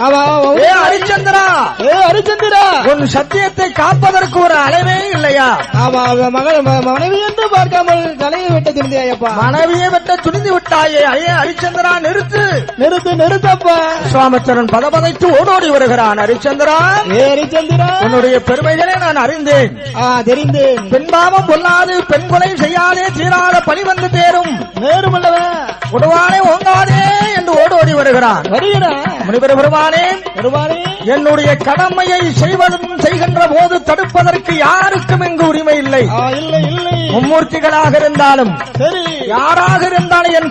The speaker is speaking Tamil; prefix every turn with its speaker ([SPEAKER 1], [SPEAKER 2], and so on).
[SPEAKER 1] ஹரிச்சந்திரா,
[SPEAKER 2] ஹரிச்சந்திரா,
[SPEAKER 1] உன் சத்தியத்தை காப்பதற்கு ஒரு அளவே இல்லையா?
[SPEAKER 2] மனைவி என்று பார்க்காமல் தலையை வெட்ட துணிந்தாயப்பா.
[SPEAKER 1] மனைவியை வெட்ட துணிந்து விட்டாயே. ஹரிச்சந்திரா, நிறுத்து
[SPEAKER 2] நிறுத்து நிறுத்தப்பா.
[SPEAKER 1] சுவாமித்திரன் பதபதைத்து ஓடோடி வருகிறான். ஹரிச்சந்திரா,
[SPEAKER 2] ஹரிச்சந்திரா,
[SPEAKER 1] உன்னுடைய பெருமைகளை நான் அறிந்தேன்,
[SPEAKER 2] தெரிந்தேன்.
[SPEAKER 1] பெண்பாவம் பொல்லாது, பெண் கொலை செய்யாதே, தீராத பழி வந்து தேரும்,
[SPEAKER 2] நேருமல்லவா,
[SPEAKER 1] உடுவானே ஓங்காதே என்று ஓடோடி வருகிறான். முனிவர் பெருமானே, என்னுடைய கடமையை செய்கின்ற போது தடுப்பதற்கு யாருக்கும் இங்கு உரிமை இல்லை.
[SPEAKER 2] இல்லை இல்லை,
[SPEAKER 1] மும்மூர்த்திகளாக இருந்தாலும் யாராக இருந்தாலும் என்